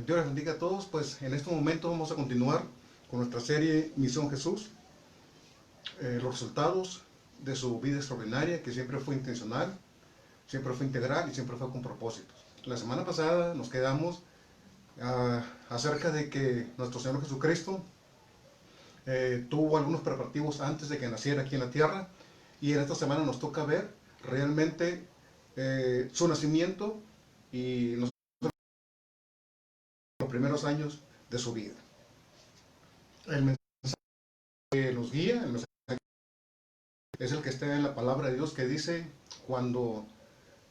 Dios les bendiga a todos. Pues en este momento vamos a continuar con nuestra serie Misión Jesús, los resultados de su vida extraordinaria, que siempre fue intencional, siempre fue integral y siempre fue con propósitos. La semana pasada nos quedamos acerca de que nuestro Señor Jesucristo tuvo algunos preparativos antes de que naciera aquí en la tierra, y en esta semana nos toca ver realmente su nacimiento y los primeros años de su vida. El mensaje que nos guía, el mensaje es el que está en la palabra de Dios, que dice: cuando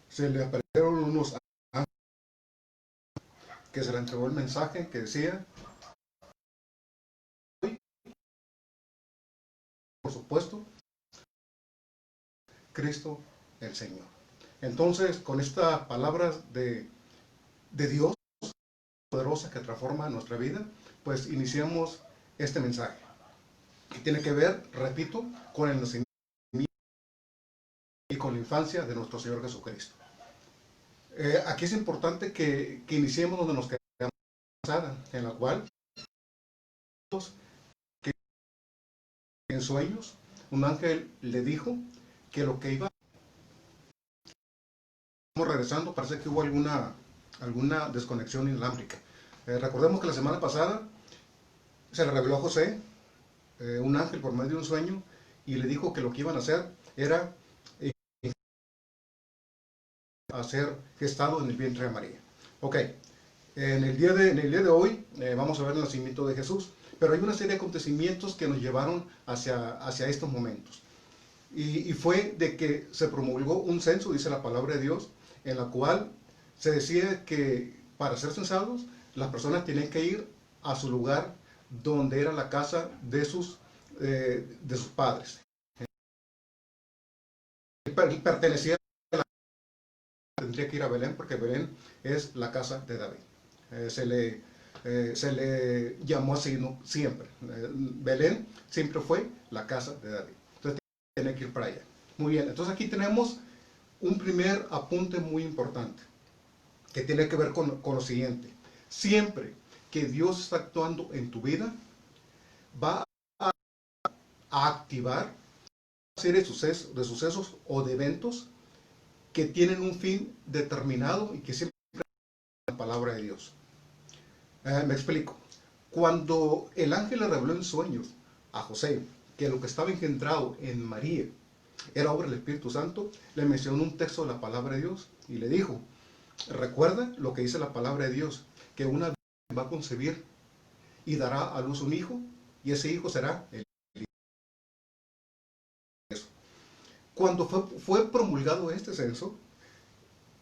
se le aparecieron unos ángeles, que se le entregó el mensaje que decía, por supuesto, Cristo el Señor. Entonces, con estas palabras de Dios poderosa que transforma nuestra vida, pues iniciamos este mensaje, que tiene que ver, repito, con el nacimiento y con la infancia de nuestro Señor Jesucristo. Aquí es importante que iniciemos donde nos quedamos, en la cual, que en sueños, un ángel le dijo que lo que iba... Estamos regresando, parece que hubo alguna desconexión inalámbrica. Recordemos que la semana pasada se le reveló a José un ángel por medio de un sueño, y le dijo que lo que iban a hacer era ser gestado en el vientre de María. Ok, en el día de hoy vamos a ver el nacimiento de Jesús, pero hay una serie de acontecimientos que nos llevaron hacia estos momentos. Y fue de que se promulgó un censo, dice la palabra de Dios, en la cual se decía que para ser censados las personas tenían que ir a su lugar donde era la casa de sus padres. Él pertenecía a la... tendría que ir a Belén, porque Belén es la casa de David. Se le llamó así, ¿no? Siempre. Belén siempre fue la casa de David. Entonces tiene que ir para allá. Muy bien, entonces aquí tenemos un primer apunte muy importante, que tiene que ver con lo siguiente. Siempre que Dios está actuando en tu vida, va a activar una serie de sucesos o de eventos que tienen un fin determinado y que siempre es la palabra de Dios. Me explico. Cuando el ángel le reveló en sueños a José que lo que estaba engendrado en María era obra del Espíritu Santo, le mencionó un texto de la palabra de Dios y le dijo: recuerda lo que dice la palabra de Dios, que una virgen va a concebir y dará a luz un hijo, y ese hijo será el Hijo. Cuando fue promulgado este censo,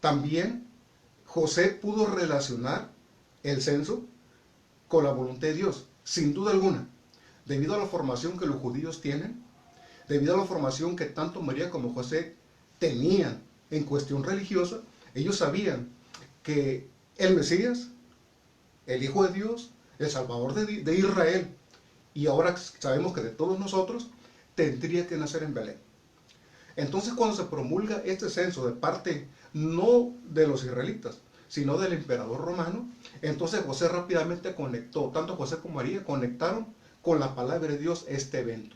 también José pudo relacionar el censo con la voluntad de Dios, sin duda alguna, debido a la formación que los judíos tienen, debido a la formación que tanto María como José tenían en cuestión religiosa. Ellos sabían que el Mesías, el Hijo de Dios, el Salvador de Israel, y ahora sabemos que de todos nosotros, tendría que nacer en Belén. Entonces, cuando se promulga este censo de parte no de los israelitas, sino del emperador romano, entonces José rápidamente conectó, tanto José como María conectaron con la palabra de Dios este evento.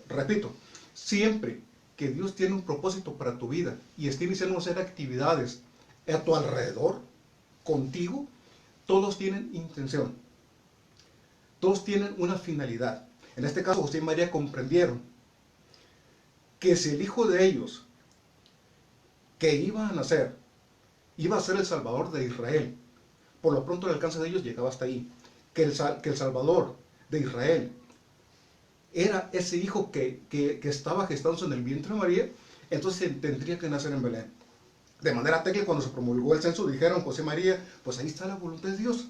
Repito, siempre que Dios tiene un propósito para tu vida y está iniciando a hacer actividades a tu alrededor, contigo, todos tienen intención, todos tienen una finalidad. En este caso, José y María comprendieron que si el hijo de ellos, que iba a nacer, iba a ser el Salvador de Israel, por lo pronto el alcance de ellos llegaba hasta ahí. Que el Salvador de Israel era ese hijo que estaba gestándose en el vientre de María, entonces tendría que nacer en Belén. De manera tal que cuando se promulgó el censo dijeron José y María: pues ahí está la voluntad de Dios,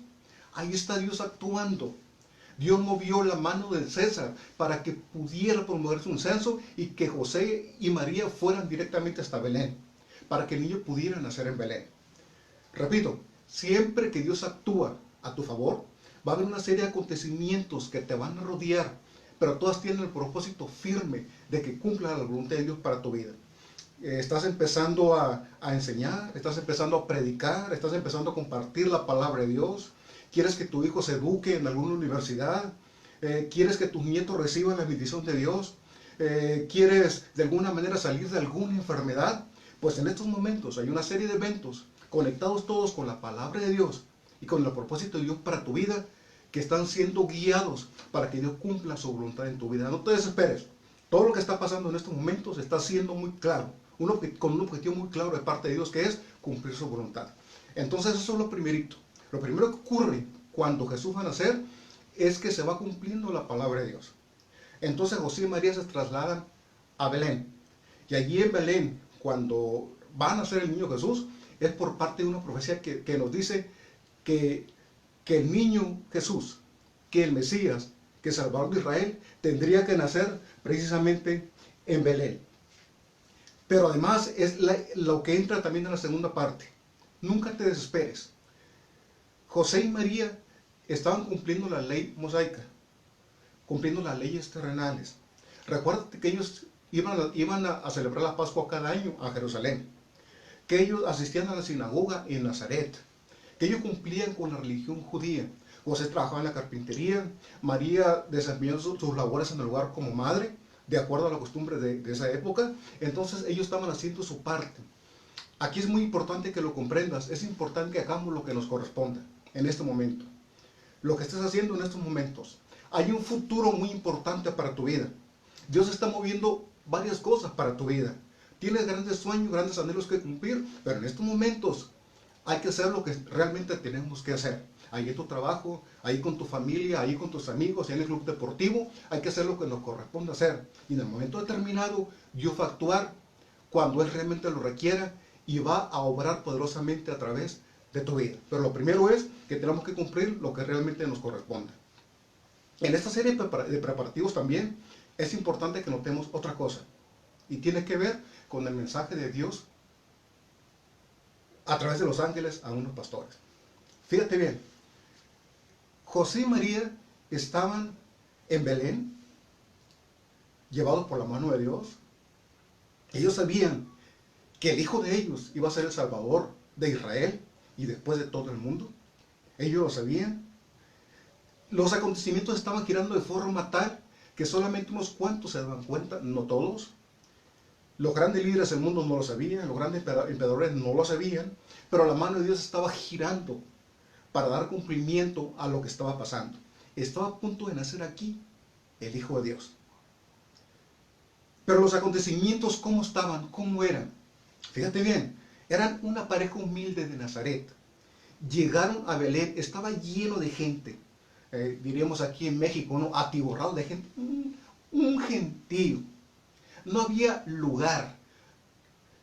ahí está Dios actuando. Dios movió la mano del César para que pudiera promoverse un censo y que José y María fueran directamente hasta Belén, para que el niño pudiera nacer en Belén. Repito, siempre que Dios actúa a tu favor, va a haber una serie de acontecimientos que te van a rodear, pero todas tienen el propósito firme de que cumpla la voluntad de Dios para tu vida. Estás empezando a enseñar, estás empezando a predicar, estás empezando a compartir la palabra de Dios, ¿Quieres que tu hijo se eduque en alguna universidad? ¿Quieres que tus nietos reciban la bendición de Dios? ¿Quieres de alguna manera salir de alguna enfermedad? Pues en estos momentos hay una serie de eventos conectados todos con la palabra de Dios y con el propósito de Dios para tu vida, que están siendo guiados para que Dios cumpla su voluntad en tu vida. No te desesperes. Todo lo que está pasando en estos momentos está siendo muy claro, con un objetivo muy claro de parte de Dios, que es cumplir su voluntad. Entonces eso es lo primerito. Lo primero que ocurre cuando Jesús va a nacer es que se va cumpliendo la palabra de Dios. Entonces José y María se trasladan a Belén. Y allí en Belén, cuando va a nacer el niño Jesús, es por parte de una profecía que nos dice que el niño Jesús, que el Mesías, que el Salvador de Israel, tendría que nacer precisamente en Belén. Pero además es lo que entra también en la segunda parte. Nunca te desesperes. José y María estaban cumpliendo la ley mosaica, cumpliendo las leyes terrenales. Recuérdate que ellos iban a celebrar la Pascua cada año a Jerusalén, que ellos asistían a la sinagoga en Nazaret, que ellos cumplían con la religión judía. José trabajaba en la carpintería, María desempeñó sus labores en el hogar como madre, de acuerdo a la costumbre de esa época. Entonces ellos estaban haciendo su parte. Aquí es muy importante que lo comprendas, es importante que hagamos lo que nos corresponda en este momento. Lo que estés haciendo en estos momentos. Hay un futuro muy importante para tu vida. Dios está moviendo varias cosas para tu vida. Tienes grandes sueños, grandes anhelos que cumplir, pero en estos momentos hay que hacer lo que realmente tenemos que hacer. Ahí en tu trabajo, ahí con tu familia, ahí con tus amigos, en el club deportivo, hay que hacer lo que nos corresponde hacer. Y en el momento determinado, Dios va a actuar cuando Él realmente lo requiera y va a obrar poderosamente a través de tu vida. Pero lo primero es que tenemos que cumplir lo que realmente nos corresponde. En esta serie de preparativos también es importante que notemos otra cosa. Y tiene que ver con el mensaje de Dios a través de los ángeles a unos pastores. Fíjate bien, José y María estaban en Belén, llevados por la mano de Dios. Ellos sabían que el hijo de ellos iba a ser el Salvador de Israel y después de todo el mundo. Ellos lo sabían. Los acontecimientos estaban girando de forma tal que solamente unos cuantos se daban cuenta, no todos. Los grandes líderes del mundo no lo sabían, los grandes emperadores no lo sabían, pero la mano de Dios estaba girando para dar cumplimiento a lo que estaba pasando. Estaba a punto de nacer aquí el Hijo de Dios. Pero los acontecimientos, ¿cómo estaban? ¿Cómo eran? Fíjate bien, eran una pareja humilde de Nazaret. Llegaron a Belén, estaba lleno de gente. Diríamos aquí en México, ¿no? Atiborrado de gente. Un gentío. No había lugar.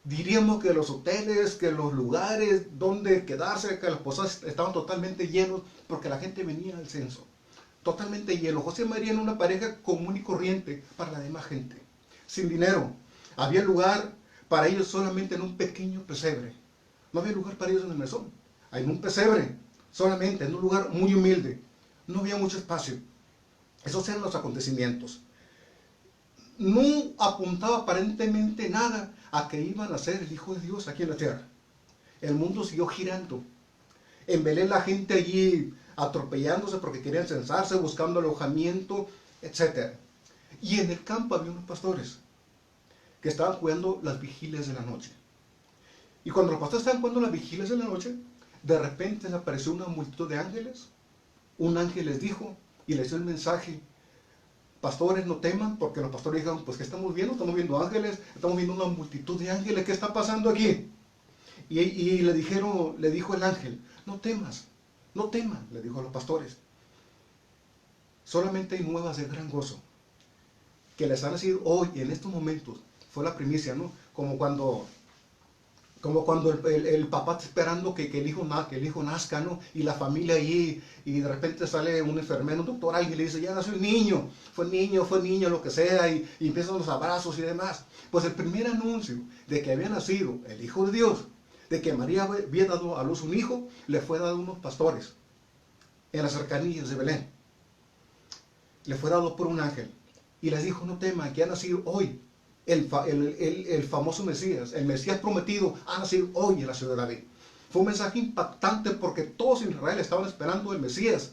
Diríamos que los hoteles, que los lugares donde quedarse, que las posadas estaban totalmente llenos porque la gente venía al censo. Totalmente lleno. José y María eran una pareja común y corriente para la demás gente. Sin dinero. Había lugar para ellos solamente en un pequeño pesebre. No había lugar para ellos en el mesón. En un pesebre, solamente en un lugar muy humilde. No había mucho espacio. Esos eran los acontecimientos. No apuntaba aparentemente nada a que iban a ser el Hijo de Dios aquí en la tierra. El mundo siguió girando. En Belén la gente allí atropellándose porque querían censarse, buscando alojamiento, etc. Y en el campo había unos pastores que estaban cuidando las vigilias de la noche. Y cuando los pastores estaban cuidando las vigilias de la noche, de repente les apareció una multitud de ángeles. Un ángel les dijo y les dio el mensaje: pastores, no teman, porque los pastores dijeron: pues ¿qué estamos viendo? Estamos viendo ángeles, estamos viendo una multitud de ángeles, ¿qué está pasando aquí? Y le dijo el ángel: no temas, no teman, le dijo a los pastores. Solamente hay nuevas de gran gozo, que les han nacido hoy, en estos momentos. Fue la primicia, ¿no? Como cuando el papá está esperando que el hijo nazca, ¿no? Y la familia allí, y de repente sale un enfermero, un doctor, alguien le dice: ya nació un niño, fue niño, lo que sea, y empiezan los abrazos y demás. Pues el primer anuncio de que había nacido el Hijo de Dios, de que María había dado a luz un hijo, le fue dado a unos pastores en las cercanías de Belén. Le fue dado por un ángel y les dijo: no teman, que ha nacido hoy el famoso Mesías, el Mesías prometido, ha nacido hoy en la ciudad de David. Fue un mensaje impactante porque todos en Israel estaban esperando el Mesías.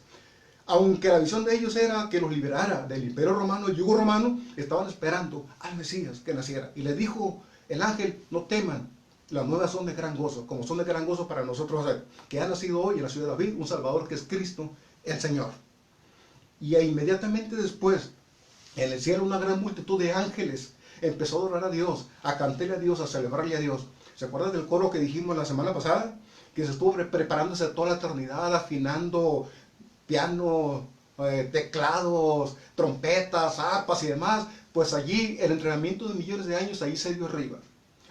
Aunque la visión de ellos era que los liberara del imperio romano, el yugo romano, estaban esperando al Mesías que naciera. Y le dijo el ángel, no teman, las nuevas son de gran gozo, como son de gran gozo para nosotros, que ha nacido hoy en la ciudad de David un Salvador que es Cristo el Señor. Y inmediatamente después, en el cielo una gran multitud de ángeles empezó a adorar a Dios, a cantarle a Dios, a celebrarle a Dios. ¿Se acuerdan del coro que dijimos la semana pasada? Que se estuvo preparándose toda la eternidad, afinando piano, teclados, trompetas, arpas y demás. Pues allí, el entrenamiento de millones de años, allí se dio arriba.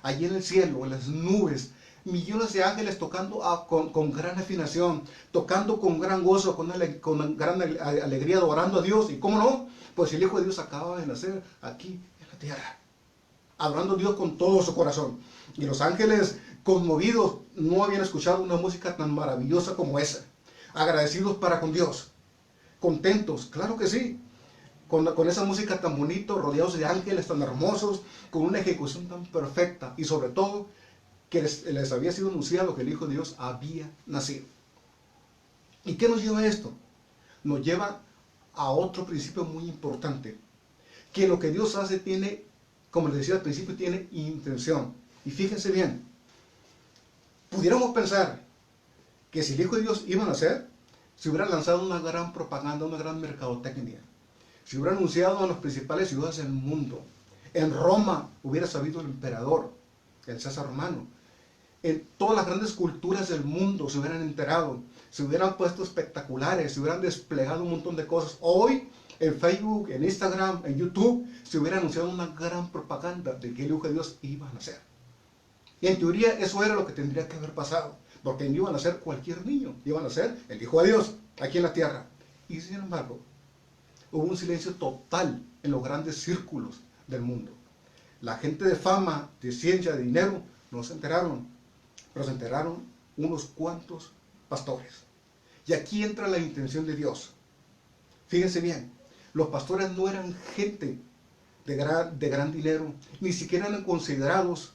Allí en el cielo, en las nubes, millones de ángeles tocando con gran afinación, tocando con gran gozo, con gran alegría, adorando a Dios. ¿Y cómo no? Pues el Hijo de Dios acaba de nacer aquí en la tierra, adorando a Dios con todo su corazón. Y los ángeles, conmovidos, no habían escuchado una música tan maravillosa como esa. Agradecidos para con Dios, contentos, claro que sí, con esa música tan bonita, rodeados de ángeles tan hermosos, con una ejecución tan perfecta y sobre todo que les había sido anunciado que el Hijo de Dios había nacido. ¿Y qué nos lleva a esto? Nos lleva a otro principio muy importante, que lo que Dios hace tiene, como les decía al principio, tiene intención. Y fíjense bien, pudiéramos pensar que si el Hijo de Dios iba a nacer, se hubiera lanzado una gran propaganda, una gran mercadotecnia. Se hubiera anunciado a las principales ciudades del mundo. En Roma hubiera sabido el emperador, el César romano. En todas las grandes culturas del mundo se hubieran enterado. Se hubieran puesto espectaculares, se hubieran desplegado un montón de cosas. Hoy, en Facebook, en Instagram, en YouTube, se hubiera anunciado una gran propaganda de que el Hijo de Dios iba a nacer. Y en teoría eso era lo que tendría que haber pasado. Porque no iban a ser cualquier niño, iban a ser el Hijo de Dios, aquí en la tierra. Y sin embargo, hubo un silencio total en los grandes círculos del mundo. La gente de fama, de ciencia, de dinero, no se enteraron, pero se enteraron unos cuantos pastores. Y aquí entra la intención de Dios. Fíjense bien, los pastores no eran gente de gran dinero, ni siquiera eran considerados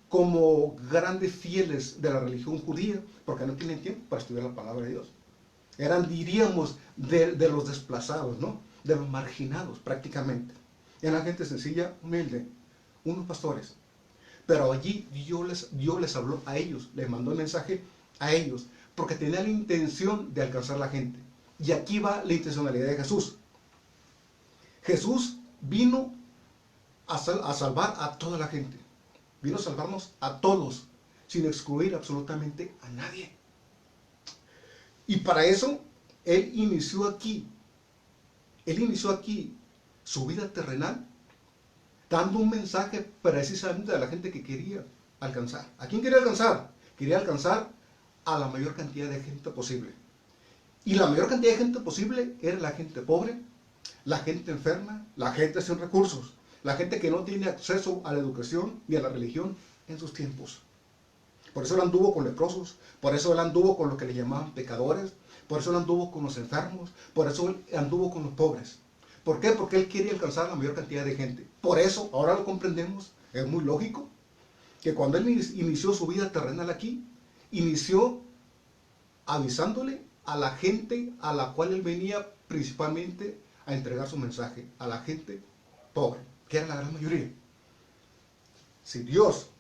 como grandes fieles de la religión judía, porque no tienen tiempo para estudiar la palabra de Dios. Eran, diríamos, de los desplazados, ¿no? De los marginados prácticamente. Eran gente sencilla, humilde, unos pastores. Pero allí Dios les habló a ellos, les mandó el mensaje a ellos, porque tenía la intención de alcanzar a la gente. Y aquí va la intencionalidad de Jesús. Jesús vino a salvar a toda la gente. Vino a salvarnos a todos, sin excluir absolutamente a nadie. Y para eso, Él inició aquí su vida terrenal, dando un mensaje precisamente a la gente que quería alcanzar. ¿A quién quería alcanzar? Quería alcanzar a la mayor cantidad de gente posible. Y la mayor cantidad de gente posible era la gente pobre, la gente enferma, la gente sin recursos, la gente que no tiene acceso a la educación ni a la religión en sus tiempos. Por eso Él anduvo con leprosos, por eso Él anduvo con los que le llamaban pecadores, por eso Él anduvo con los enfermos, por eso Él anduvo con los pobres. ¿Por qué? Porque Él quería alcanzar a la mayor cantidad de gente. Por eso, ahora lo comprendemos, es muy lógico, que cuando Él inició su vida terrenal aquí, inició avisándole a la gente a la cual Él venía principalmente a entregar su mensaje, a la gente pobre, que era la gran mayoría. Si Dios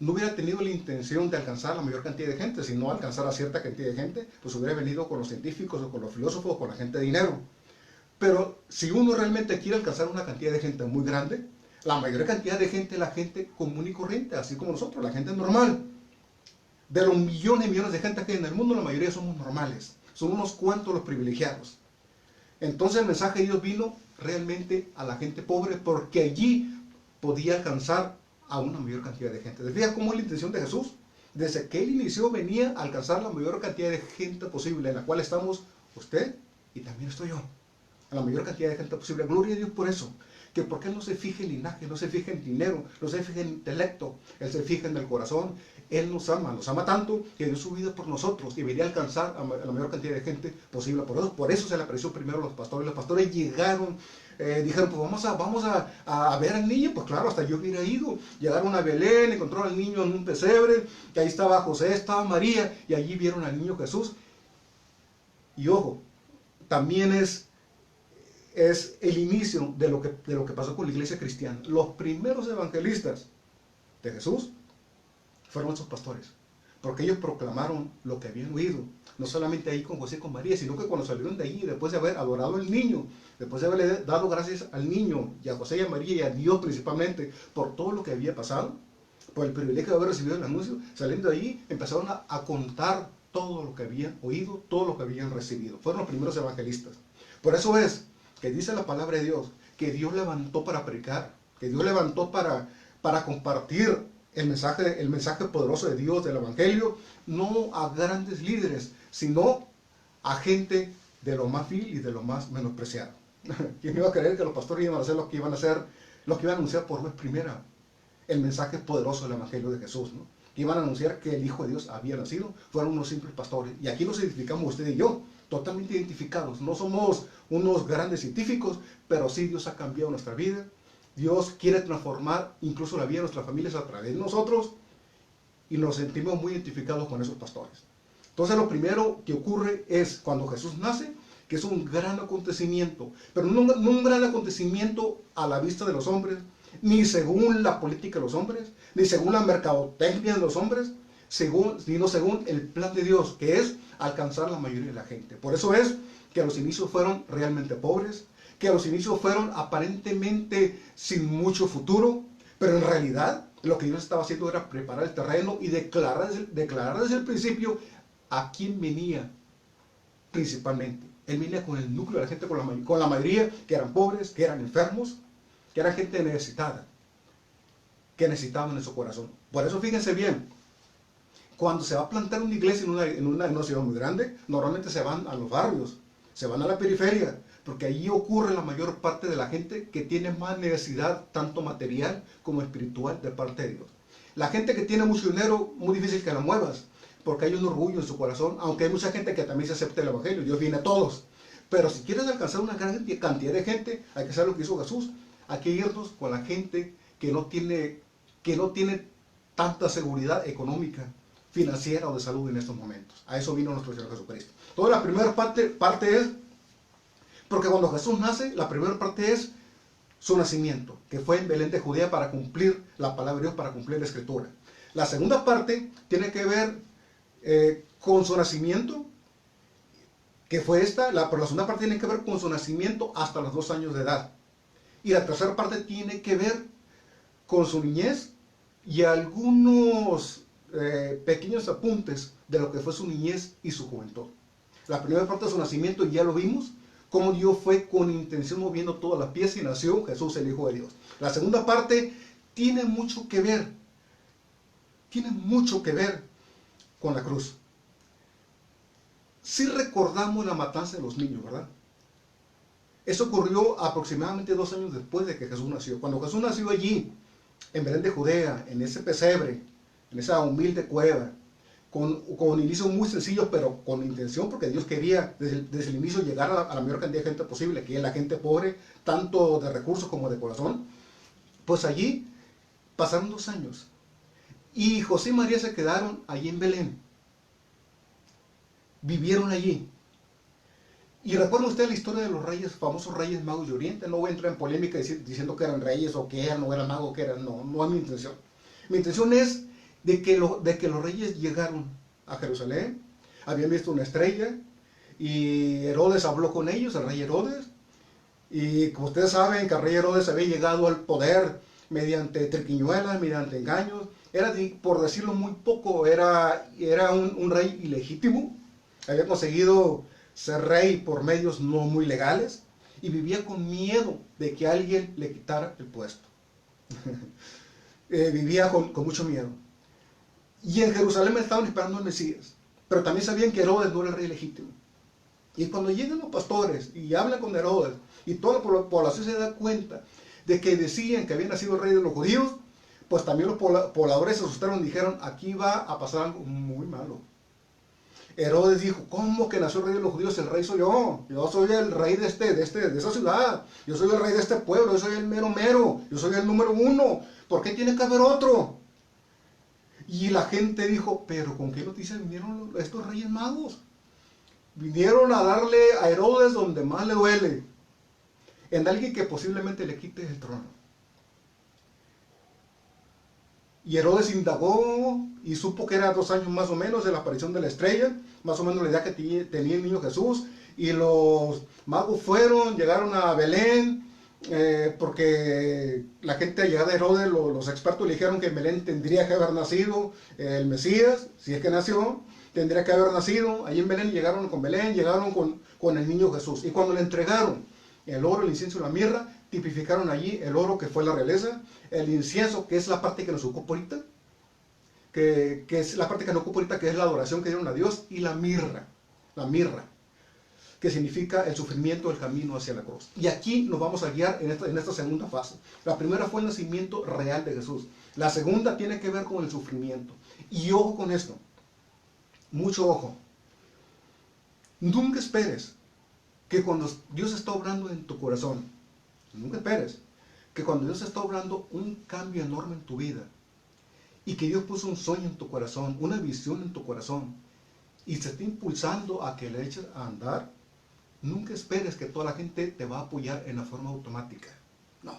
no hubiera tenido la intención de alcanzar a la mayor cantidad de gente, sino alcanzar a cierta cantidad de gente, pues hubiera venido con los científicos o con los filósofos o con la gente de dinero. Pero si uno realmente quiere alcanzar una cantidad de gente muy grande, la mayor cantidad de gente es la gente común y corriente, así como nosotros, la gente normal. De los millones y millones de gente que hay en el mundo, la mayoría somos normales. Son unos cuantos los privilegiados. Entonces el mensaje de Dios vino realmente a la gente pobre, porque allí podía alcanzar a una mayor cantidad de gente. ¿Te fijas cómo es la intención de Jesús? Desde que Él inició venía a alcanzar la mayor cantidad de gente posible, en la cual estamos usted y también estoy yo. A la mayor cantidad de gente posible. Gloria a Dios por eso. que porque Él no se fija en linaje, no se fija en dinero, no se fija en intelecto, Él se fija en el corazón. Él nos ama tanto que dio su vida por nosotros y venía a alcanzar a la mayor cantidad de gente posible. Por eso se le apareció primero a los pastores. Los pastores llegaron, dijeron, pues vamos a ver al niño. Pues claro, hasta yo hubiera ido. Llegaron a Belén, encontraron al niño en un pesebre, y ahí estaba José, estaba María, y allí vieron al niño Jesús. Y ojo, también es el inicio de lo que pasó con la iglesia cristiana. Los primeros evangelistas de Jesús fueron esos pastores, porque ellos proclamaron lo que habían oído, no solamente ahí con José y con María, sino que cuando salieron de allí, después de haber adorado al niño, después de haberle dado gracias al niño, y a José y a María, y a Dios principalmente, por todo lo que había pasado, por el privilegio de haber recibido el anuncio, saliendo de allí, empezaron a contar todo lo que habían oído, todo lo que habían recibido. Fueron los primeros evangelistas. Por eso es que dice la palabra de Dios, que Dios levantó para predicar, que Dios levantó para compartir el mensaje poderoso de Dios, del Evangelio, no a grandes líderes, sino a gente de lo más vil y de lo más menospreciado. ¿Quién iba a creer que los pastores iban a hacer lo que iban a anunciar por vez primera? El mensaje poderoso del Evangelio de Jesús, ¿no? Que iban a anunciar que el Hijo de Dios había nacido, fueron unos simples pastores. Y aquí nos identificamos usted y yo, totalmente identificados. No somos unos grandes científicos, pero sí Dios ha cambiado nuestra vida. Dios quiere transformar incluso la vida de nuestras familias a través de nosotros, y nos sentimos muy identificados con esos pastores. Entonces lo primero que ocurre es cuando Jesús nace, que es un gran acontecimiento, pero no un gran acontecimiento a la vista de los hombres, ni según la política de los hombres, ni según la mercadotecnia de los hombres, sino según el plan de Dios, que es alcanzar la mayoría de la gente. Por eso es que a los inicios fueron realmente pobres, que a los inicios fueron aparentemente sin mucho futuro, pero en realidad lo que Dios estaba haciendo era preparar el terreno y declarar desde el principio a quién venía principalmente. Él venía con el núcleo de la gente, con la mayoría que eran pobres, que eran enfermos, que era gente necesitada, que necesitaban en su corazón. Por eso fíjense bien, cuando se va a plantar una iglesia en una ciudad muy grande, normalmente se van a los barrios, se van a la periferia, porque allí ocurre la mayor parte de la gente que tiene más necesidad, tanto material como espiritual, de parte de Dios. La gente que tiene mucho dinero, muy difícil que la muevas, porque hay un orgullo en su corazón, aunque hay mucha gente que también se acepta el Evangelio, Dios viene a todos. Pero si quieres alcanzar una gran cantidad de gente, hay que hacer lo que hizo Jesús. Hay que irnos con la gente que no tiene tanta seguridad económica, financiera o de salud en estos momentos. A eso vino nuestro Señor Jesucristo. Toda la primera parte es, porque cuando Jesús nace, la primera parte es su nacimiento, que fue en Belén de Judea para cumplir la palabra de Dios, para cumplir la Escritura. La segunda parte tiene que ver con su nacimiento, que fue pero la segunda parte tiene que ver con su nacimiento hasta los 2 años de edad. Y la tercera parte tiene que ver con su niñez y algunos pequeños apuntes de lo que fue su niñez y su juventud. La primera parte de su nacimiento ya lo vimos, cómo Dios fue con intención moviendo todas las piezas y nació Jesús, el Hijo de Dios. La segunda parte tiene mucho que ver con la cruz. Si recordamos la matanza de los niños, ¿verdad? Eso ocurrió aproximadamente 2 años después de que Jesús nació. Cuando Jesús nació allí, en Belén de Judea, en ese pesebre, en esa humilde cueva, con inicios muy sencillos, pero con intención, porque Dios quería desde el inicio llegar a la mayor cantidad de gente posible, que es la gente pobre, tanto de recursos como de corazón. Pues allí pasaron 2 años. Y José y María se quedaron allí en Belén. Vivieron allí. Y recuerda usted la historia de los reyes, famosos reyes magos de Oriente. No voy a entrar en polémica diciendo que eran reyes o que eran, no eran magos, que eran. No es mi intención. Mi intención es de que los reyes llegaron a Jerusalén, habían visto una estrella, y Herodes habló con ellos, el rey Herodes, y como ustedes saben que el rey Herodes había llegado al poder mediante triquiñuelas, mediante engaños. Era, por decirlo muy poco, era un rey ilegítimo, había conseguido ser rey por medios no muy legales, y vivía con miedo de que alguien le quitara el puesto. Vivía con mucho miedo. Y en Jerusalén estaban esperando al Mesías, pero también sabían que Herodes no era el rey legítimo. Y cuando llegan los pastores y hablan con Herodes, y toda la población se da cuenta de que decían que había nacido el rey de los judíos, pues también los pobladores se asustaron y dijeron, aquí va a pasar algo muy malo. Herodes dijo, ¿cómo que nació el rey de los judíos? El rey soy yo soy el rey de esa ciudad, yo soy el rey de este pueblo, yo soy el mero mero, yo soy el número uno, ¿por qué tiene que haber otro? Y la gente dijo, pero ¿con qué noticia vinieron estos reyes magos? Vinieron a darle a Herodes donde más le duele, en alguien que posiblemente le quite el trono. Y Herodes indagó y supo que era 2 años más o menos de la aparición de la estrella, más o menos la idea que tenía el niño Jesús. Y los magos llegaron a Belén, porque la gente llegada a Herodes, los expertos le dijeron que en Belén tendría que haber nacido el Mesías, si es que nació, tendría que haber nacido. Allí en Belén llegaron con el niño Jesús. Y cuando le entregaron el oro, el incienso y la mirra, tipificaron allí el oro, que fue la realeza, el incienso, que es la parte que nos ocupa ahorita, que es la parte que nos ocupa ahorita, que es la adoración que dieron a Dios, y la mirra, que significa el sufrimiento del camino hacia la cruz. Y aquí nos vamos a guiar en esta segunda fase. La primera fue el nacimiento real de Jesús. La segunda tiene que ver con el sufrimiento. Y ojo con esto, mucho ojo. Nunca esperes que cuando Dios está obrando en tu corazón, nunca esperes que cuando Dios está obrando un cambio enorme en tu vida, y que Dios puso un sueño en tu corazón, una visión en tu corazón, y se está impulsando a que le eches a andar, nunca esperes que toda la gente te va a apoyar en la forma automática. No.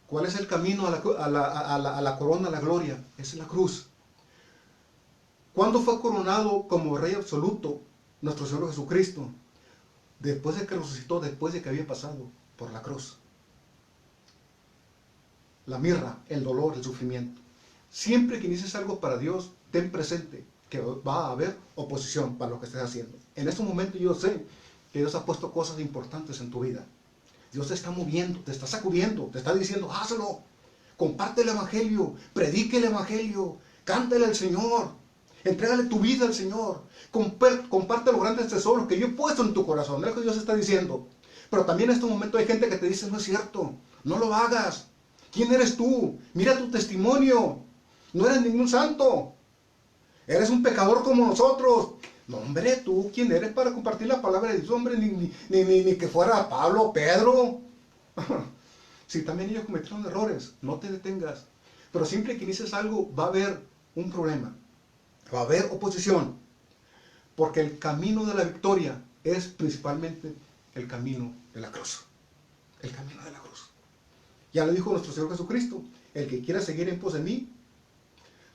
¿Cuál es el camino a la corona, a la gloria? Es la cruz. ¿Cuándo fue coronado como Rey absoluto nuestro Señor Jesucristo? Después de que resucitó, después de que había pasado por la cruz. La mirra, el dolor, el sufrimiento. Siempre que inicies algo para Dios, ten presente que va a haber oposición para lo que estés haciendo. En este momento yo sé que Dios ha puesto cosas importantes en tu vida. Dios te está moviendo, te está sacudiendo, te está diciendo, hazlo. Comparte el evangelio, predique el evangelio, cántale al Señor, entrégale tu vida al Señor, comparte los grandes tesoros que yo he puesto en tu corazón. Es lo que Dios está diciendo. Pero también en este momento hay gente que te dice, no es cierto, no lo hagas. ¿Quién eres tú? Mira tu testimonio. No eres ningún santo. Eres un pecador como nosotros. No, hombre, ¿tú quién eres para compartir la palabra de Dios? Hombre, ni que fuera Pablo o Pedro. Sí, también ellos cometieron errores. No te detengas. Pero siempre que inicies algo, va a haber un problema. Va a haber oposición. Porque el camino de la victoria es principalmente el camino de la cruz. El camino de la cruz. Ya lo dijo nuestro Señor Jesucristo. El que quiera seguir en pos de mí.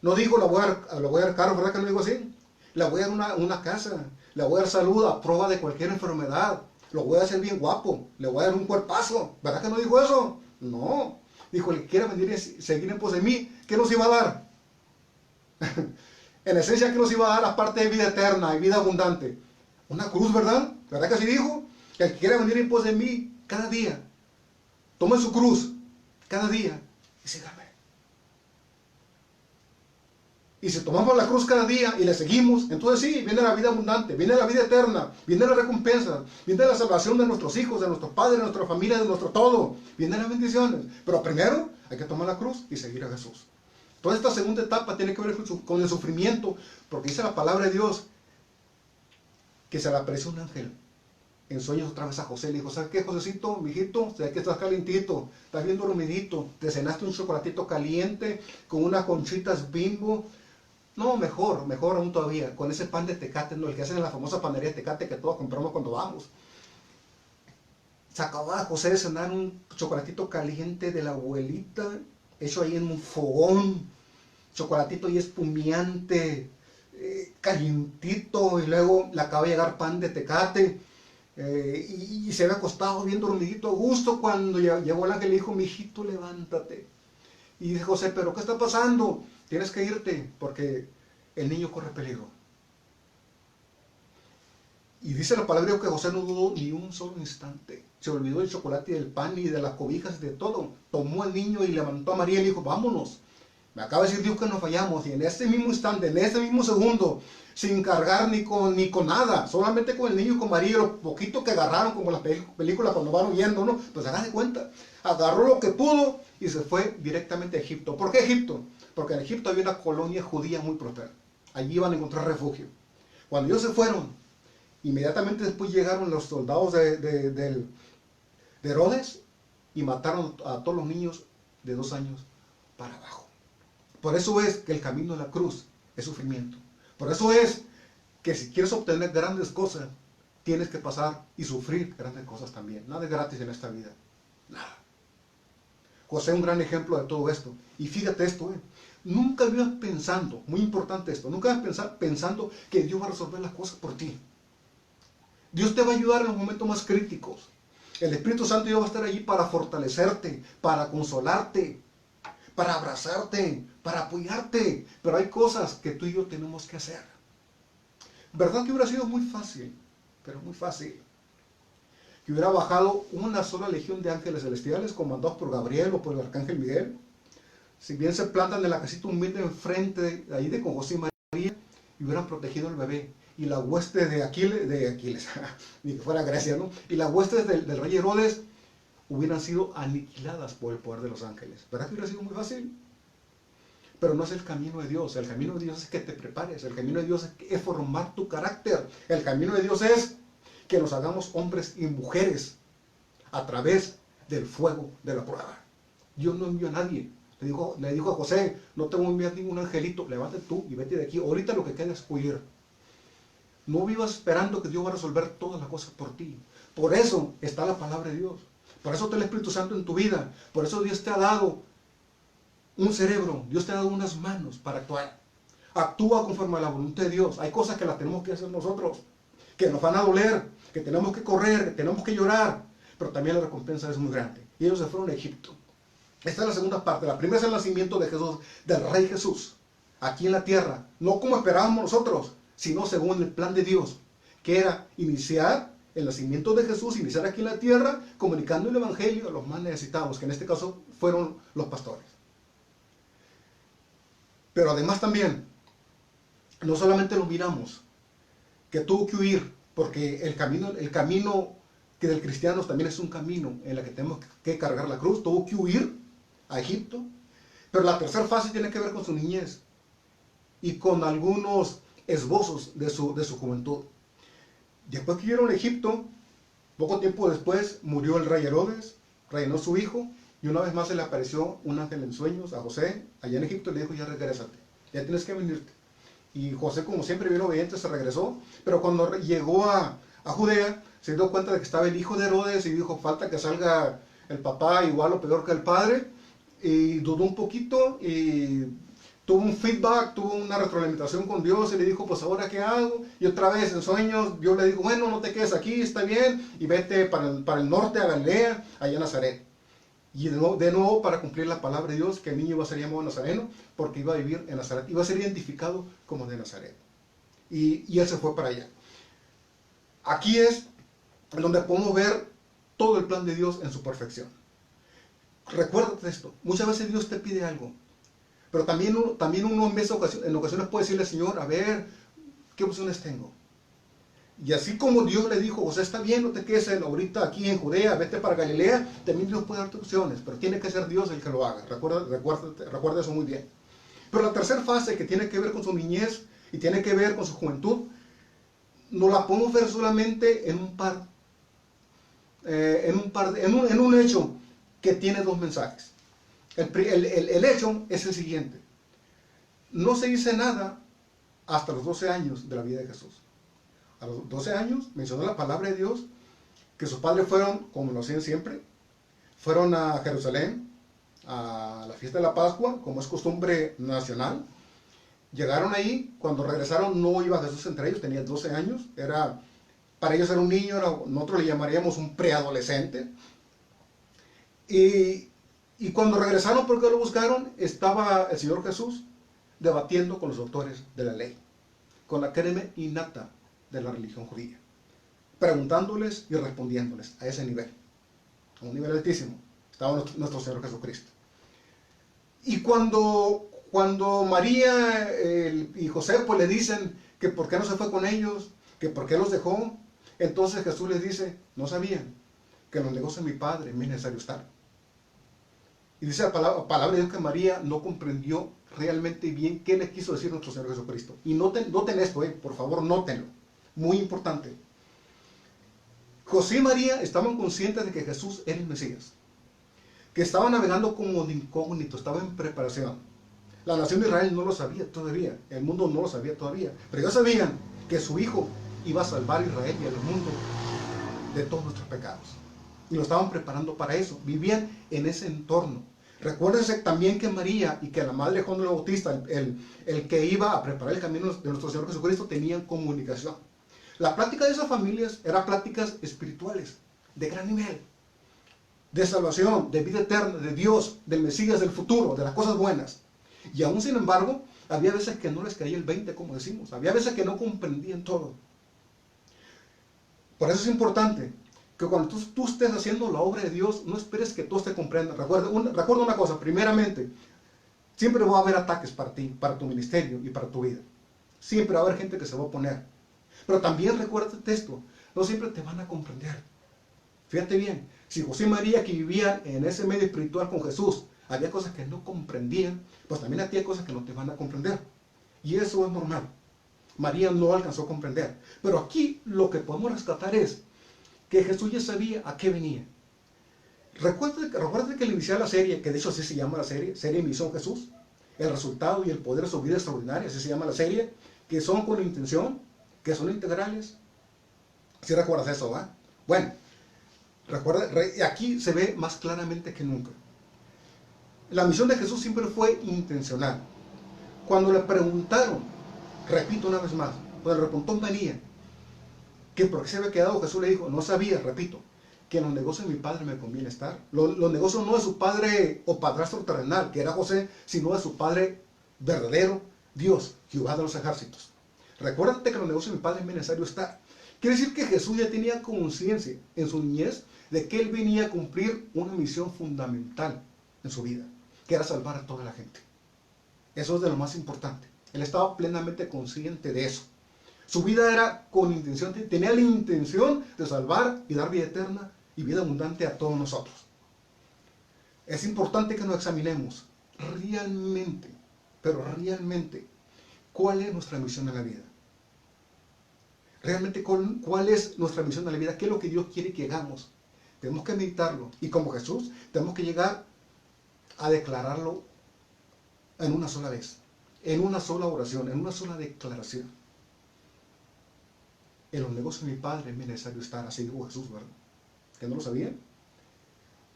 No dijo, le voy a dar carro, ¿verdad que no digo así? Le voy a dar una casa. Le voy a dar salud a prueba de cualquier enfermedad. Lo voy a hacer bien guapo. Le voy a dar un cuerpazo. ¿Verdad que no dijo eso? No. Dijo, el que quiera venir y seguir en pos de mí, ¿qué nos iba a dar? En esencia, ¿qué nos iba a dar aparte de vida eterna y vida abundante? Una cruz, ¿verdad? ¿Verdad que así dijo? Que el que quiera venir en pos de mí cada día, tome su cruz cada día y sígame. Y si tomamos la cruz cada día y le seguimos, entonces sí, viene la vida abundante, viene la vida eterna, viene la recompensa, viene la salvación de nuestros hijos, de nuestros padres, de nuestra familia, de nuestro todo. Vienen las bendiciones. Pero primero hay que tomar la cruz y seguir a Jesús. Toda esta segunda etapa tiene que ver con el sufrimiento, porque dice la palabra de Dios que se le apareció un ángel en sueños otra vez a José. Le dijo, ¿sabes qué, Josecito, mijito? Sé que estás calentito, estás bien dormidito, te cenaste un chocolatito caliente con unas conchitas Bimbo. No, mejor aún todavía, con ese pan de Tecate, ¿no? El que hacen en la famosa panadería de Tecate que todos compramos cuando vamos. Se acababa José de cenar un chocolatito caliente de la abuelita, hecho ahí en un fogón, chocolatito y espumiante, calientito, y luego le acaba de llegar pan de Tecate, y se había acostado bien dormidito a gusto cuando llegó el ángel y le dijo, mijito, levántate. Y dice José, ¿pero qué está pasando? Tienes que irte porque el niño corre peligro. Y dice la palabra que José no dudó ni un solo instante. Se olvidó del chocolate y del pan y de las cobijas y de todo. Tomó al niño y levantó a María y le dijo, vámonos. Me acaba de decir Dios que nos vayamos. Y en este mismo instante, en este mismo segundo, sin cargar ni con nada, solamente con el niño y con María, lo poquito que agarraron, como las películas cuando van huyendo, ¿no? Pues hagan de cuenta, agarró lo que pudo y se fue directamente a Egipto. ¿Por qué Egipto? Porque en Egipto había una colonia judía muy próspera, allí iban a encontrar refugio. Cuando ellos se fueron, inmediatamente después llegaron los soldados de Herodes y mataron a todos los niños de 2 años para abajo. Por eso es que el camino de la cruz es sufrimiento. Por eso es que si quieres obtener grandes cosas, tienes que pasar y sufrir grandes cosas también. Nada es gratis en esta vida. Nada. José es un gran ejemplo de todo esto. Y fíjate esto, nunca vivas pensando, muy importante esto, nunca vivas pensando que Dios va a resolver las cosas por ti. Dios te va a ayudar en los momentos más críticos. El Espíritu Santo Dios va a estar allí para fortalecerte, para consolarte, para abrazarte, para apoyarte. Pero hay cosas que tú y yo tenemos que hacer. ¿Verdad que hubiera sido muy fácil? Pero muy fácil. Que hubiera bajado una sola legión de ángeles celestiales comandados por Gabriel o por el arcángel Miguel. Si bien se plantan en la casita humilde enfrente ahí de con José y María y hubieran protegido al bebé. Y las huestes de Aquiles, ni que fuera Grecia, ¿no? Y las huestes del rey Herodes hubieran sido aniquiladas por el poder de los ángeles. ¿Verdad que hubiera sido muy fácil? Pero no es el camino de Dios. El camino de Dios es que te prepares. El camino de Dios es formar tu carácter. El camino de Dios es que nos hagamos hombres y mujeres a través del fuego de la prueba. Dios no envió a nadie. Le dijo a José, no te voy a enviar ningún angelito, levántate tú y vete de aquí. Ahorita lo que queda es huir. No vivas esperando que Dios va a resolver todas las cosas por ti. Por eso está la palabra de Dios. Por eso está el Espíritu Santo en tu vida. Por eso Dios te ha dado un cerebro. Dios te ha dado unas manos para actuar. Actúa conforme a la voluntad de Dios. Hay cosas que las tenemos que hacer nosotros, que nos van a doler, que tenemos que correr, que tenemos que llorar. Pero también la recompensa es muy grande. Y ellos se fueron a Egipto. Esta es la segunda parte. La primera es el nacimiento de Jesús, del Rey Jesús, aquí en la tierra. No como esperábamos nosotros, sino según el plan de Dios, que era iniciar el nacimiento de Jesús, iniciar aquí en la tierra, comunicando el Evangelio a los más necesitados, que en este caso fueron los pastores. Pero además también, no solamente lo miramos, que tuvo que huir, porque el camino que del cristiano también es un camino en el que tenemos que cargar la cruz, tuvo que huir a Egipto, pero la tercera fase tiene que ver con su niñez y con algunos esbozos de su juventud. Después que vieron Egipto, poco tiempo después murió el rey Herodes, reinó su hijo, y una vez más se le apareció un ángel en sueños a José, allá en Egipto, y le dijo, ya regrésate, ya tienes que venirte. Y José, como siempre bien obediente, se regresó, pero cuando llegó a Judea, se dio cuenta de que estaba el hijo de Herodes, y dijo, falta que salga el papá igual o peor que el padre, y dudó un poquito, y tuvo un feedback, tuvo una retroalimentación con Dios y le dijo, pues ahora qué hago. Y otra vez en sueños Dios le dijo, bueno, no te quedes aquí, está bien, y vete para el norte, a Galilea, allá a Nazaret. Y de nuevo para cumplir la palabra de Dios, que el niño iba a ser llamado Nazareno, porque iba a vivir en Nazaret, iba a ser identificado como de Nazaret. Y él se fue para allá. Aquí es donde podemos ver todo el plan de Dios en su perfección. Recuérdate esto, muchas veces Dios te pide algo, pero también uno en ocasiones puede decirle, Señor, a ver, ¿qué opciones tengo? Y así como Dios le dijo, o sea, está bien, no te quedes ahorita aquí en Judea, vete para Galilea, también Dios puede darte opciones, pero tiene que ser Dios el que lo haga. Recuerda eso muy bien. Pero la tercera fase, que tiene que ver con su niñez y tiene que ver con su juventud, no la podemos ver solamente en un hecho que tiene dos mensajes. El hecho es el siguiente. No se dice nada hasta los 12 años de la vida de Jesús. A los 12 años mencionó la palabra de Dios que sus padres fueron, como lo hacían siempre, fueron a Jerusalén a la fiesta de la Pascua, como es costumbre nacional. Llegaron ahí, cuando regresaron no iba Jesús entre ellos, tenía 12 años, para ellos era un niño, nosotros le llamaríamos un preadolescente. Y cuando regresaron, porque lo buscaron, estaba el Señor Jesús debatiendo con los doctores de la ley, con la crema innata de la religión judía, preguntándoles y respondiéndoles a ese nivel, a un nivel altísimo, estaba nuestro Señor Jesucristo. Y cuando María y José pues le dicen que por qué no se fue con ellos, que por qué los dejó. Entonces Jesús les dice, no sabían que en los negocios de mi Padre me es necesario estar. Y dice la palabra de Dios que María no comprendió realmente bien qué le quiso decir nuestro Señor Jesucristo. Y noten esto, por favor, nótenlo. Muy importante. José y María estaban conscientes de que Jesús era el Mesías, que estaba navegando como de incógnito, estaba en preparación. La nación de Israel no lo sabía todavía, el mundo no lo sabía todavía, pero ellos sabían que su Hijo iba a salvar a Israel y al mundo de todos nuestros pecados. Y lo estaban preparando para eso, vivían en ese entorno. Recuérdense también que María y que la madre de Juan el Bautista, el que iba a preparar el camino de nuestro Señor Jesucristo, tenían comunicación. La plática de esas familias eran pláticas espirituales, de gran nivel, de salvación, de vida eterna, de Dios, del Mesías, del futuro, de las cosas buenas. Y aún sin embargo, había veces que no les caía el 20, como decimos, había veces que no comprendían todo. Por eso es importante que cuando tú estés haciendo la obra de Dios, no esperes que todos te comprendan. Recuerda una cosa, primeramente, siempre va a haber ataques para ti, para tu ministerio y para tu vida. Siempre va a haber gente que se va a oponer. Pero también recuérdate esto, no siempre te van a comprender. Fíjate bien, si José y María que vivían en ese medio espiritual con Jesús, había cosas que no comprendían, pues también a ti hay cosas que no te van a comprender. Y eso es normal. María no alcanzó a comprender. Pero aquí lo que podemos rescatar es que Jesús ya sabía a qué venía. Recuerda que al iniciar la serie, que de hecho así se llama la serie Misión Jesús, el resultado y el poder de su vida extraordinaria, así se llama la serie, que son con intención, que son integrales. ¿Sí recuerdas eso, va? Bueno, recuerda, aquí se ve más claramente que nunca. La misión de Jesús siempre fue intencional. Cuando le preguntaron, repito una vez más, cuando le preguntó María, que por qué se había quedado, Jesús le dijo, no sabía, repito, que en los negocios de mi Padre me conviene estar. Los negocios no de su padre o padrastro terrenal, que era José, sino de su Padre verdadero, Dios, Jehová de los ejércitos. Recuérdate que en los negocios de mi Padre es necesario estar. Quiere decir que Jesús ya tenía conciencia en su niñez de que Él venía a cumplir una misión fundamental en su vida, que era salvar a toda la gente. Eso es de lo más importante. Él estaba plenamente consciente de eso. Su vida era con intención, tenía la intención de salvar y dar vida eterna y vida abundante a todos nosotros. Es importante que nos examinemos realmente, pero realmente, cuál es nuestra misión en la vida. Realmente, ¿cuál es nuestra misión en la vida? ¿Qué es lo que Dios quiere que hagamos? Tenemos que meditarlo. Y como Jesús, tenemos que llegar a declararlo en una sola vez, en una sola oración, en una sola declaración. En los negocios de mi Padre es necesario estar, así dijo Jesús, ¿verdad? ¿Que no lo sabían?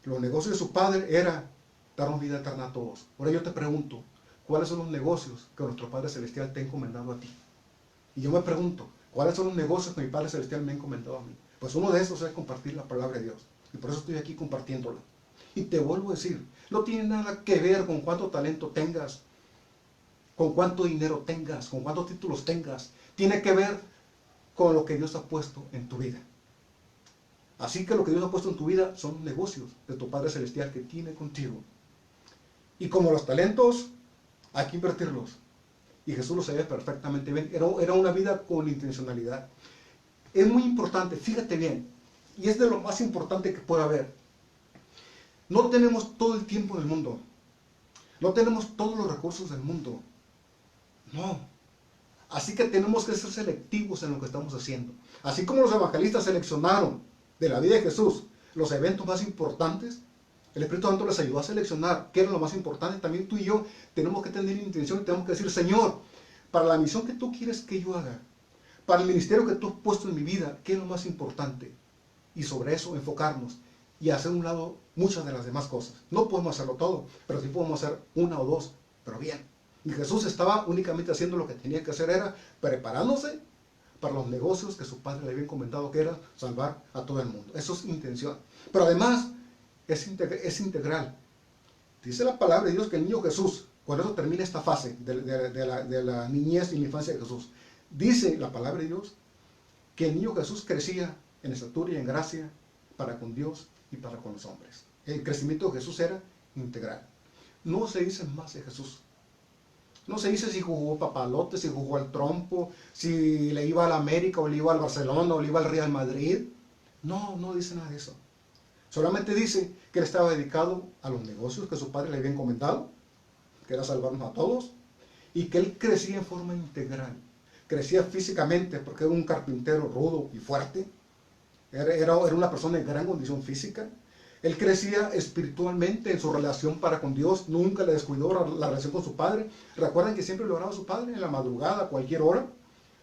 Los negocios de su Padre era darnos vida eterna a todos. Ahora yo te pregunto, ¿cuáles son los negocios que nuestro Padre Celestial te ha encomendado a ti? Y yo me pregunto, ¿cuáles son los negocios que mi Padre Celestial me ha encomendado a mí? Pues uno de esos es compartir la palabra de Dios. Y por eso estoy aquí compartiéndola. Y te vuelvo a decir, no tiene nada que ver con cuánto talento tengas, con cuánto dinero tengas, con cuántos títulos tengas. Tiene que ver con lo que Dios ha puesto en tu vida. Así que lo que Dios ha puesto en tu vida son negocios de tu Padre Celestial que tiene contigo. Y como los talentos, hay que invertirlos. Y Jesús lo sabía perfectamente bien. Era una vida con intencionalidad. Es muy importante, fíjate bien, y es de lo más importante que puede haber. No tenemos todo el tiempo del mundo. No tenemos todos los recursos del mundo. No. Así que tenemos que ser selectivos en lo que estamos haciendo. Así como los evangelistas seleccionaron de la vida de Jesús los eventos más importantes, el Espíritu Santo les ayudó a seleccionar qué era lo más importante. También tú y yo tenemos que tener intención y tenemos que decir, Señor, para la misión que tú quieres que yo haga, para el ministerio que tú has puesto en mi vida, ¿qué es lo más importante? Y sobre eso enfocarnos y hacer a un lado muchas de las demás cosas. No podemos hacerlo todo, pero sí podemos hacer una o dos, pero bien. Y Jesús estaba únicamente haciendo lo que tenía que hacer, era preparándose para los negocios que su Padre le había encomendado, que era salvar a todo el mundo. Eso es intención. Pero además es integral. Dice la palabra de Dios que el niño Jesús, cuando eso termina esta fase de la niñez y la infancia de Jesús, dice la palabra de Dios que el niño Jesús crecía en estatura y en gracia para con Dios y para con los hombres. El crecimiento de Jesús era integral. No se dice más de Jesús. No se dice si jugó papalote, si jugó al trompo, si le iba al América o le iba al Barcelona o le iba al Real Madrid. No, no dice nada de eso. Solamente dice que él estaba dedicado a los negocios que su padre le había encomendado, que era salvarnos a todos, y que él crecía en forma integral. Crecía físicamente porque era un carpintero rudo y fuerte. Era una persona de gran condición física. Él crecía espiritualmente en su relación para con Dios. Nunca le descuidó la relación con su padre. Recuerden que siempre le oraba a su padre en la madrugada, a cualquier hora.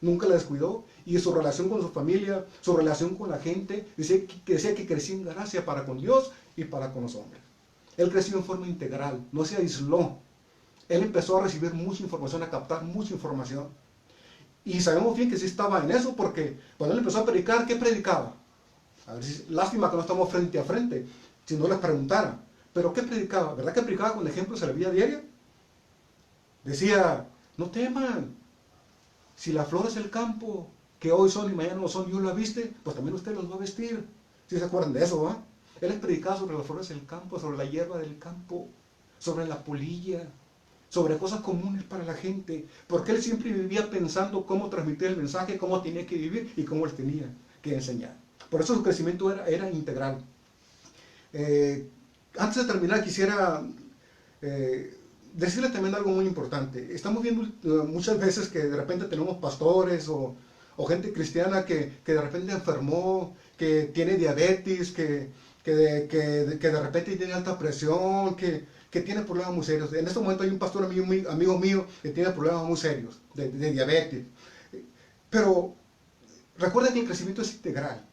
Nunca le descuidó. Y su relación con su familia, su relación con la gente, decía que crecía en gracia para con Dios y para con los hombres. Él creció en forma integral, no se aisló. Él empezó a recibir mucha información, a captar mucha información. Y sabemos bien que sí estaba en eso, porque cuando él empezó a predicar, ¿qué predicaba? A ver, lástima que no estamos frente a frente, si no les preguntara. Pero ¿qué predicaba? ¿Verdad que predicaba con ejemplos de la vida diaria? Decía, no teman, si las flores del campo, que hoy son y mañana no son, Dios las viste, pues también usted los va a vestir. ¿Sí se acuerdan de eso, va? Él les predicaba sobre las flores del campo, sobre la hierba del campo, sobre la polilla, sobre cosas comunes para la gente, porque él siempre vivía pensando cómo transmitir el mensaje, cómo tenía que vivir y cómo él tenía que enseñar. Por eso su crecimiento era integral. Antes de terminar, quisiera decirle también algo muy importante. Estamos viendo muchas veces que de repente tenemos pastores o gente cristiana que de repente enfermó, que tiene diabetes, que de repente tiene alta presión, que tiene problemas muy serios. En este momento hay un pastor amigo mío que tiene problemas muy serios de diabetes. Pero recuerda que el crecimiento es integral.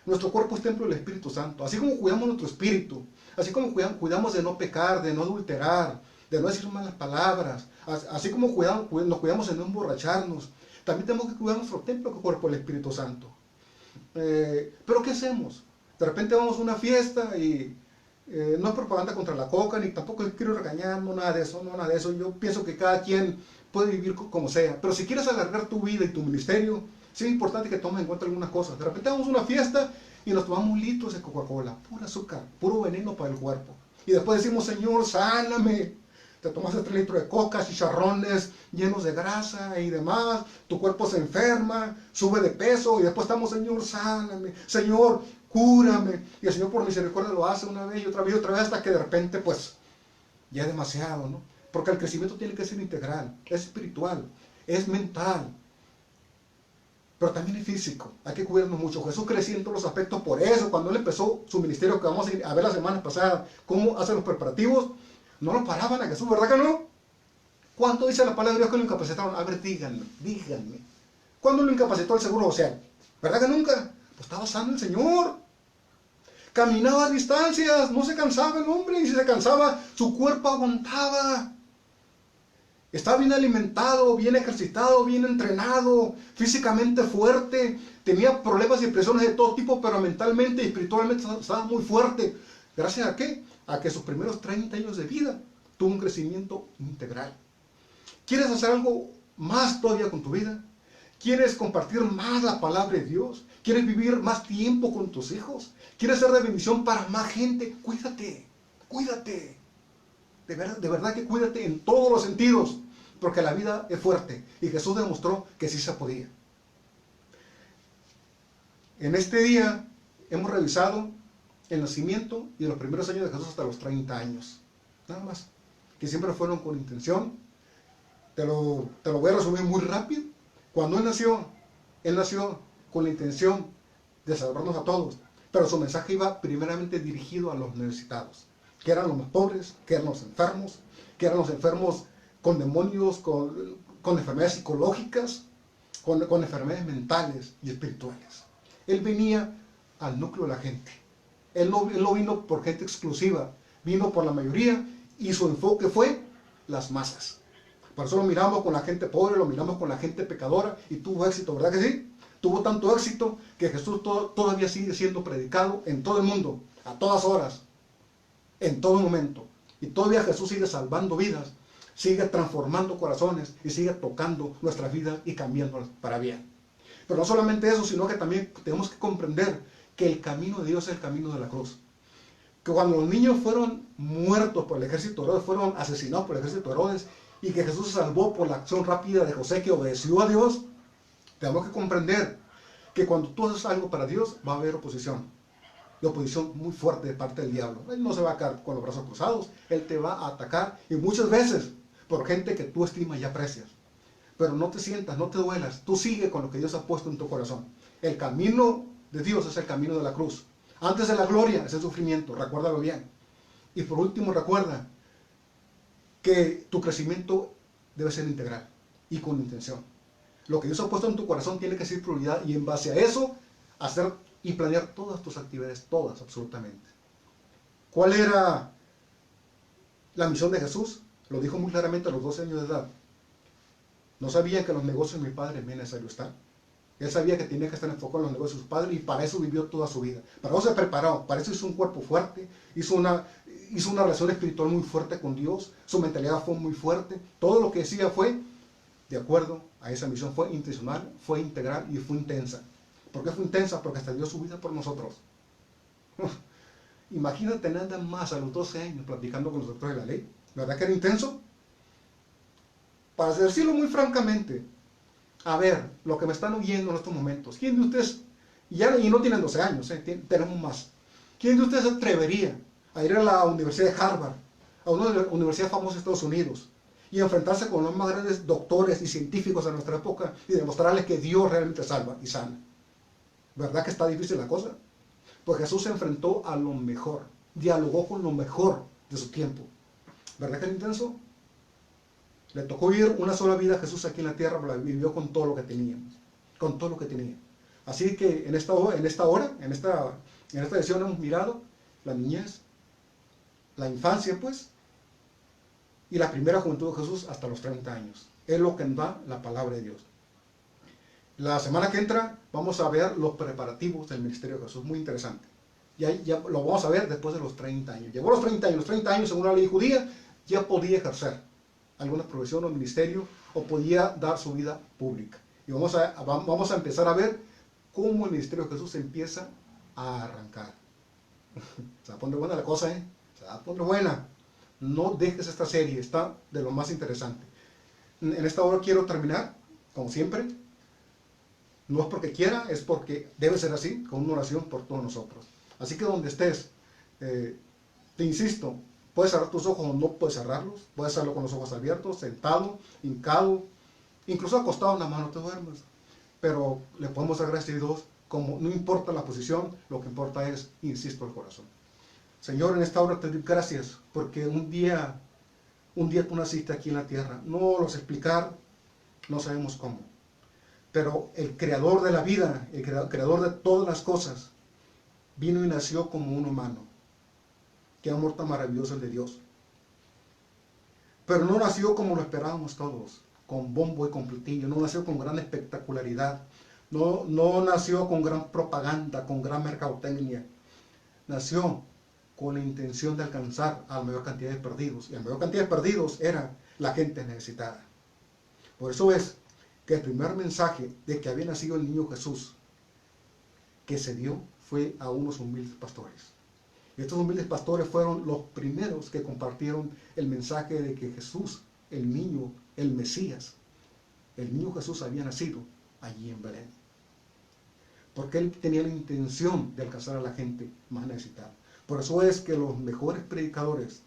Nuestro cuerpo es templo del Espíritu Santo. Así como cuidamos nuestro espíritu, así como cuidamos de no pecar, de no adulterar, de no decir malas palabras, así como nos cuidamos de no emborracharnos, también tenemos que cuidar nuestro templo, que es el cuerpo del Espíritu Santo. Pero ¿qué hacemos? De repente vamos a una fiesta y no es propaganda contra la coca, ni tampoco quiero regañar, no nada de eso. Yo pienso que cada quien puede vivir como sea. Pero si quieres alargar tu vida y tu ministerio, sí es importante que tomes en cuenta algunas cosas. De repente vamos a una fiesta y nos tomamos litros de Coca-Cola, puro azúcar, puro veneno para el cuerpo. Y después decimos, Señor, sáname. Te tomaste 3 litros de coca, chicharrones llenos de grasa y demás. Tu cuerpo se enferma, sube de peso y después estamos, Señor, sáname. Señor, cúrame. Y el Señor por misericordia lo hace una vez y otra vez, hasta que de repente, pues, ya es demasiado, ¿no? Porque el crecimiento tiene que ser integral, es espiritual, es mental, pero también es físico. Hay que cuidarnos mucho. Jesús crecía en todos los aspectos. Por eso, cuando él empezó su ministerio, que vamos a ver la semana pasada, cómo hace los preparativos, no lo paraban a Jesús, ¿verdad que no? ¿Cuánto dice la palabra de Dios que lo incapacitaron? A ver, díganme. ¿Cuándo lo incapacitó el Seguro Social? ¿Verdad que nunca? Pues estaba sano el Señor. Caminaba a distancias, no se cansaba el hombre, y si se cansaba, su cuerpo aguantaba. Estaba bien alimentado, bien ejercitado, bien entrenado, físicamente fuerte, tenía problemas y presiones de todo tipo, pero mentalmente y espiritualmente estaba muy fuerte. ¿Gracias a qué? A que sus primeros 30 años de vida tuvo un crecimiento integral. ¿Quieres hacer algo más todavía con tu vida? ¿Quieres compartir más la palabra de Dios? ¿Quieres vivir más tiempo con tus hijos? ¿Quieres ser de bendición para más gente? Cuídate. De verdad que cuídate en todos los sentidos, porque la vida es fuerte y Jesús demostró que sí se podía. En este día hemos revisado el nacimiento y los primeros años de Jesús hasta los 30 años. Nada más. Que siempre fueron con intención. Te lo voy a resumir muy rápido. Cuando Él nació con la intención de salvarnos a todos. Pero su mensaje iba primeramente dirigido a los necesitados, que eran los más pobres, que eran los enfermos con demonios, con enfermedades psicológicas, con enfermedades mentales y espirituales. Él venía al núcleo de la gente. Él no vino por gente exclusiva, vino por la mayoría y su enfoque fue las masas. Por eso lo miramos con la gente pobre, lo miramos con la gente pecadora y tuvo éxito, ¿verdad que sí? Tuvo tanto éxito que Jesús todavía sigue siendo predicado en todo el mundo, a todas horas, en todo momento. Y todavía Jesús sigue salvando vidas, sigue transformando corazones y sigue tocando nuestras vidas y cambiándolas para bien. Pero no solamente eso, sino que también tenemos que comprender que el camino de Dios es el camino de la cruz. Que cuando los niños fueron muertos por el ejército de Herodes, fueron asesinados por el ejército de Herodes, y que Jesús se salvó por la acción rápida de José que obedeció a Dios, tenemos que comprender que cuando tú haces algo para Dios va a haber oposición. Y oposición muy fuerte de parte del diablo. Él no se va a quedar con los brazos cruzados, él te va a atacar y muchas veces por gente que tú estimas y aprecias. Pero no te sientas, no te duelas, tú sigue con lo que Dios ha puesto en tu corazón. El camino de Dios es el camino de la cruz. Antes de la gloria es el sufrimiento, recuérdalo bien. Y por último recuerda que tu crecimiento debe ser integral y con intención. Lo que Dios ha puesto en tu corazón tiene que ser prioridad y en base a eso hacer y planear todas tus actividades, todas absolutamente. ¿Cuál era la misión de Jesús? Lo dijo muy claramente a los 12 años de edad. No sabía que los negocios de mi padre me necesario estar. Él sabía que tenía que estar enfocado en los negocios de su padre y para eso vivió toda su vida. Para eso se preparó, para eso hizo un cuerpo fuerte, hizo una relación espiritual muy fuerte con Dios, su mentalidad fue muy fuerte. Todo lo que decía fue de acuerdo a esa misión, fue intencional, fue integral y fue intensa. ¿Por qué fue intensa? Porque hasta dio su vida por nosotros. Imagínate nada más a los 12 años platicando con los doctores de la ley. ¿Verdad que era intenso? Para decirlo muy francamente, a ver, lo que me están oyendo en estos momentos, ¿quién de ustedes, y no tienen 12 años, tenemos más, quién de ustedes se atrevería a ir a la Universidad de Harvard, a una universidad famosa de Estados Unidos, y enfrentarse con los más grandes doctores y científicos de nuestra época y demostrarles que Dios realmente salva y sana? ¿Verdad que está difícil la cosa? Pues Jesús se enfrentó a lo mejor, dialogó con lo mejor de su tiempo. ¿Verdad que es intenso? Le tocó vivir una sola vida a Jesús aquí en la tierra, pero la vivió con todo lo que tenía. Con todo lo que tenía. Así que en esta edición hemos mirado la niñez, la infancia pues, y la primera juventud de Jesús hasta los 30 años. Es lo que nos da la palabra de Dios. La semana que entra vamos a ver los preparativos del ministerio de Jesús, muy interesante. Ya lo vamos a ver después de los 30 años. Llegó a los 30 años según la ley judía, ya podía ejercer alguna profesión o ministerio o podía dar su vida pública. Y vamos a empezar a ver cómo el ministerio de Jesús empieza a arrancar. Se va a poner buena la cosa, ¿eh? Se va a poner buena. No dejes esta serie, está de lo más interesante. En esta hora quiero terminar, como siempre. No es porque quiera, es porque debe ser así, con una oración por todos nosotros. Así que donde estés, te insisto, puedes cerrar tus ojos o no puedes cerrarlos, puedes hacerlo con los ojos abiertos, sentado, hincado, incluso acostado en la mano, no te duermas. Pero le podemos dar gracias a Dios, como no importa la posición, lo que importa es, insisto, el corazón. Señor, en esta hora te doy gracias, porque un día tú naciste aquí en la tierra. No los explicar, no sabemos cómo. Pero el creador de la vida, el creador de todas las cosas, vino y nació como un humano. Qué amor tan maravilloso el de Dios. Pero no nació como lo esperábamos todos, con bombo y con platillo. No nació con gran espectacularidad. No nació con gran propaganda, con gran mercadotecnia. Nació con la intención de alcanzar a la mayor cantidad de perdidos. Y la mayor cantidad de perdidos era la gente necesitada. Por eso es que el primer mensaje de que había nacido el niño Jesús que se dio fue a unos humildes pastores. Y estos humildes pastores fueron los primeros que compartieron el mensaje de que Jesús, el niño, el Mesías, el niño Jesús había nacido allí en Belén. Porque él tenía la intención de alcanzar a la gente más necesitada. Por eso es que los mejores predicadores,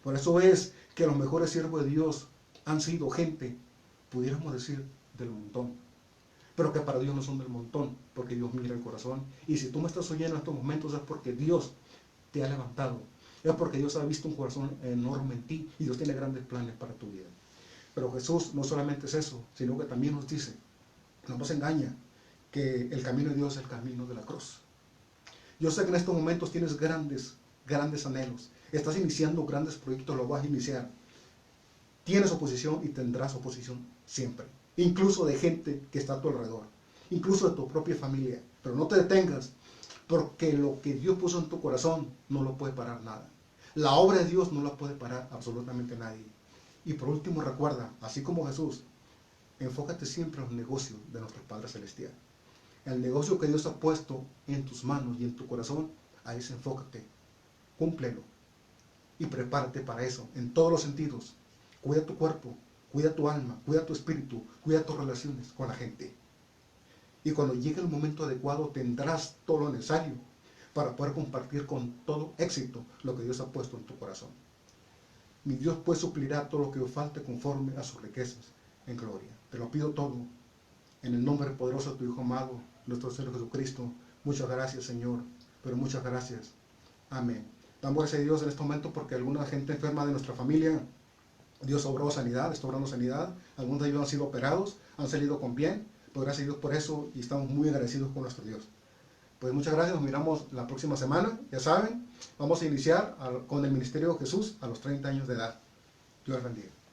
por eso es que los mejores siervos de Dios han sido gente, pudiéramos decir, del montón. Pero que para Dios no son del montón, porque Dios mira el corazón. Y si tú me estás oyendo en estos momentos es porque Dios te ha levantado. Es porque Dios ha visto un corazón enorme en ti y Dios tiene grandes planes para tu vida. Pero Jesús no solamente es eso, sino que también nos dice, no nos engaña, que el camino de Dios es el camino de la cruz. Yo sé que en estos momentos tienes grandes anhelos. Estás iniciando grandes proyectos, lo vas a iniciar. Tienes oposición y tendrás oposición siempre. Incluso de gente que está a tu alrededor. Incluso de tu propia familia. Pero no te detengas, porque lo que Dios puso en tu corazón no lo puede parar nada. La obra de Dios no la puede parar absolutamente nadie. Y por último recuerda, así como Jesús, enfócate siempre en los negocios de nuestro Padre Celestial. El negocio que Dios ha puesto en tus manos y en tu corazón, a ese enfócate, cúmplelo y prepárate para eso, en todos los sentidos. Cuida tu cuerpo, cuida tu alma, cuida tu espíritu, cuida tus relaciones con la gente. Y cuando llegue el momento adecuado tendrás todo lo necesario para poder compartir con todo éxito lo que Dios ha puesto en tu corazón. Mi Dios pues suplirá todo lo que os falte conforme a sus riquezas en gloria. Te lo pido todo en el nombre poderoso de tu Hijo amado, nuestro Señor Jesucristo. Muchas gracias, Señor, pero muchas gracias. Amén. Damos gracias a Dios en este momento porque alguna gente enferma de nuestra familia, Dios obró sanidad, está obrando sanidad. Algunos de ellos han sido operados, han salido con bien. Pues gracias a Dios por eso y estamos muy agradecidos con nuestro Dios. Pues muchas gracias, nos miramos la próxima semana. Ya saben, vamos a iniciar con el ministerio de Jesús a los 30 años de edad. Dios bendiga.